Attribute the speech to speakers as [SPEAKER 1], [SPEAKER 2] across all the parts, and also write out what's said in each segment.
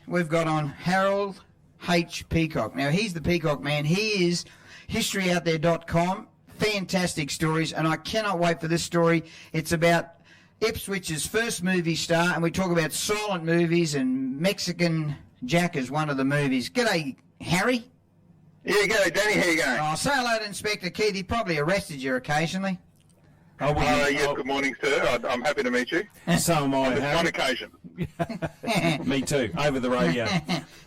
[SPEAKER 1] we've got on Harold H. Peacock. Now, he's the Peacock man. He is historyouthere.com. Fantastic stories, and I cannot wait for this story. It's about Ipswich's first movie star, and we talk about silent movies, and Mexican Jack is one of the movies. G'day, Harry.
[SPEAKER 2] Yeah, g'day, Danny. How you going?
[SPEAKER 1] Oh, say hello to Inspector Keith. He probably arrested you occasionally.
[SPEAKER 2] Yes, good morning, sir. I'm happy to meet you.
[SPEAKER 3] So am I,
[SPEAKER 2] On
[SPEAKER 3] Harry.
[SPEAKER 2] one occasion.
[SPEAKER 3] Me too, over the radio.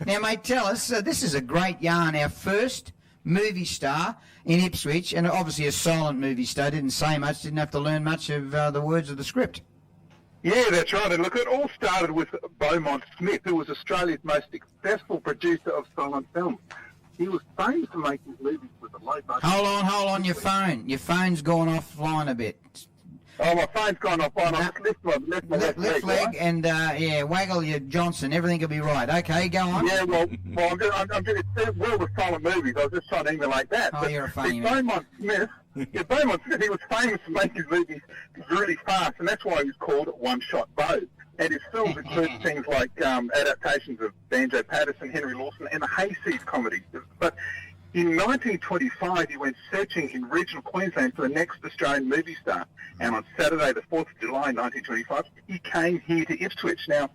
[SPEAKER 1] Now, mate, tell us, this is a great yarn. Our first movie star in Ipswich, and obviously a silent movie star, didn't say much, didn't have to learn much of the words of the script.
[SPEAKER 2] Yeah, that's right. And look, it all started with Beaumont Smith, who was Australia's most successful producer of silent films. He was famous for making movies with a low budget.
[SPEAKER 1] Hold on, your phone. Your phone's gone offline a bit.
[SPEAKER 2] Oh, my phone's gone off. I'll lift my left
[SPEAKER 1] Left leg,
[SPEAKER 2] right?
[SPEAKER 1] and, waggle your Johnson. Everything will be right. Okay, go on.
[SPEAKER 2] Yeah, well, I'm doing it's world of silent movies. I was just trying to emulate that.
[SPEAKER 1] Oh,
[SPEAKER 2] But
[SPEAKER 1] you're a funny
[SPEAKER 2] with
[SPEAKER 1] man.
[SPEAKER 2] Beaumont Smith, he was famous for making movies really fast, and that's why he was called One Shot Beau. And his films include things like adaptations of Banjo Patterson, Henry Lawson, and the Hayseed comedies. But in 1925, he went searching in regional Queensland for the next Australian movie star. And on Saturday, the 4th of July, 1925, he came here to Ipswich. Now,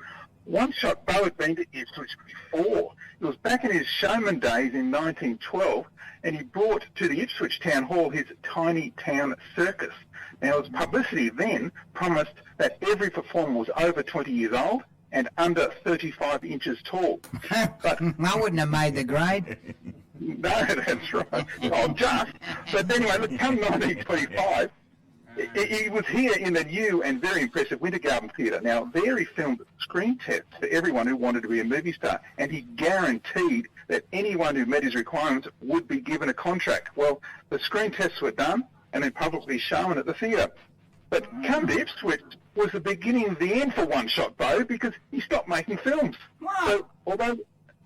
[SPEAKER 2] One Shot Beau had been to Ipswich before. It was back in his showman days in 1912, and he brought to the Ipswich Town Hall his Tiny Town Circus. Now, his publicity then promised that every performer was over 20 years old and under 35 inches tall. But
[SPEAKER 1] I wouldn't have made the grade.
[SPEAKER 2] no, that's right. Oh, just. But anyway, look, come 1925, he was here in the new and very impressive Winter Garden Theatre. Now, there he filmed screen tests for everyone who wanted to be a movie star, and he guaranteed that anyone who met his requirements would be given a contract. Well, the screen tests were done and then publicly shown at the theatre. But come to Ipswich was the beginning of the end for One Shot Beau, because he stopped making films.
[SPEAKER 1] Wow.
[SPEAKER 2] So, although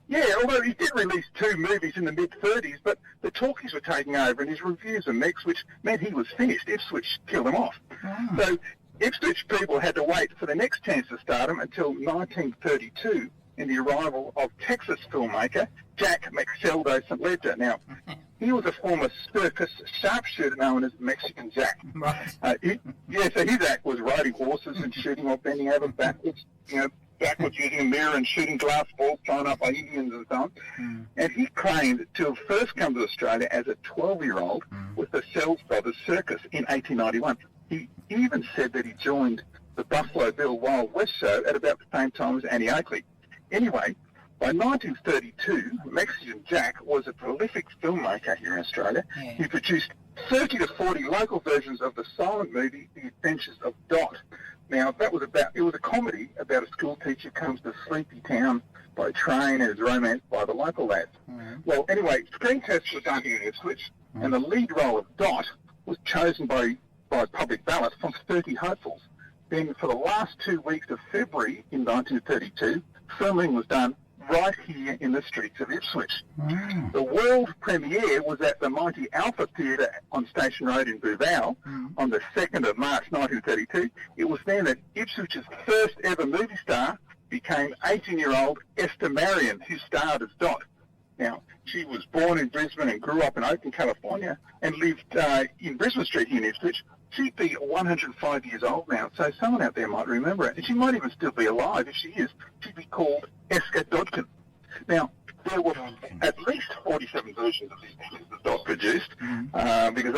[SPEAKER 2] he did release 2 movies in the mid-30s, but the talkies were taking over and his reviews were mixed, which meant he was finished. Ipswich killed him off.
[SPEAKER 1] Wow.
[SPEAKER 2] So Ipswich people had to wait for the next chance to stardom until 1932 in the arrival of Texas filmmaker Jack McSheldo St. Ledger. Now, he was a former circus sharpshooter known as Mexican Jack.
[SPEAKER 1] Right.
[SPEAKER 2] So his act was riding horses and shooting while bending over backwards, backwards using a mirror and shooting glass balls thrown up by Indians and so on. And he claimed to have first come to Australia as a 12-year-old with the Sells Brothers Circus in 1891. He even said that he joined the Buffalo Bill Wild West show at about the same time as Annie Oakley. Anyway, by 1932, Mexican Jack was a prolific filmmaker here in Australia.
[SPEAKER 1] Yeah.
[SPEAKER 2] He produced 30 to 40 local versions of the silent movie The Adventures of Dot. Now, it was a comedy about a school teacher who comes to Sleepy Town by train and is romanced by the local lads. Well, anyway, screen tests were done here in Ipswich, and the lead role of Dot was chosen by public ballot from 30 hopefuls. Then, for the last 2 weeks of February in 1932, filming was done right here in the streets of Ipswich. The world premiere was at the mighty Alpha Theatre on Station Road in Booval on the 2nd of March 1932. It was then that Ipswich's first ever movie star became 18-year-old Esther Marion, who starred as Dot. Now, she was born in Brisbane and grew up in Oakland, California, and lived in Brisbane Street here in Ipswich. She'd be 105 years old now, so someone out there might remember her. And she might even still be alive. If she is, she'd be called Eska Dodkin. Now, there were at least 47 versions of these things that Dot produced, because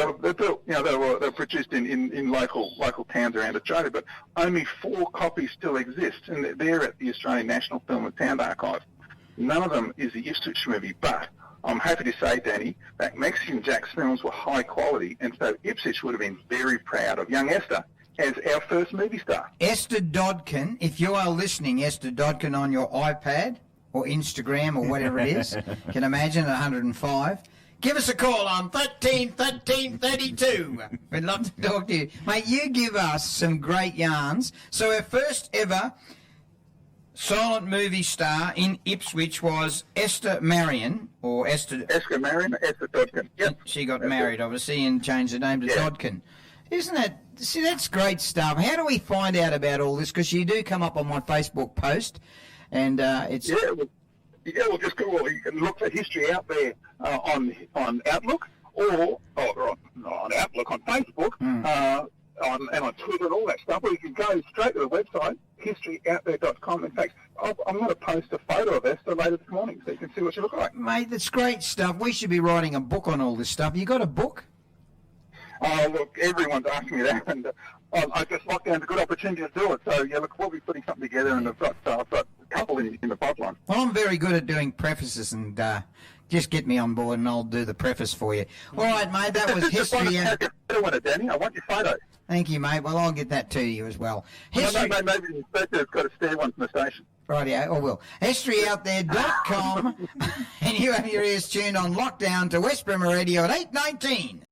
[SPEAKER 2] they were produced in local towns around Australia, but only 4 copies still exist, and they're at the Australian National Film and Sound Archive. None of them is the Ipswich movie, but I'm happy to say, Danny, that Mexican Jack's films were high quality, and so Ipswich would have been very proud of young Esther as our first movie star.
[SPEAKER 1] Esther Dodkin, if you are listening, Esther Dodkin, on your iPad or Instagram or whatever it is, can imagine at 105, give us a call on 13 13 32. We'd love to talk to you. Mate, you give us some great yarns. So our first ever silent movie star in Ipswich was Esther Marion, or Esther...
[SPEAKER 2] Esther Marion, Esther Dodkin. Yep.
[SPEAKER 1] She got married, obviously, and changed her name to Dodkin. Isn't that... See, that's great stuff. How do we find out about all this? Because you do come up on my Facebook post, And it's...
[SPEAKER 2] Well, just go. Well, you can look for History Out There on Outlook or on Outlook on Facebook, and on Twitter and all that stuff. Or you can go straight to the website, historyouthere.com. In fact, I'm going to post a photo of Esther later this morning so you can see what she looks like.
[SPEAKER 1] Mate, that's great stuff. We should be writing a book on all this stuff. You got a book?
[SPEAKER 2] Oh, look, everyone's asking me that, and I just locked down a good opportunity to do it. So, yeah, look, we'll be putting something together, and I've got a couple in the pipeline.
[SPEAKER 1] Well, I'm very good at doing prefaces, and just get me on board, and I'll do the preface for you. All right, mate, that was History Out...
[SPEAKER 2] I want it, Danny. I want your photo.
[SPEAKER 1] Thank you, mate. Well, I'll get that to you as well. History...
[SPEAKER 2] Maybe the inspector's got a spare one from the station.
[SPEAKER 1] Rightio, I will. HistoryOutThere.com, and you have your ears tuned on lockdown to West Bremer Radio at 8:19.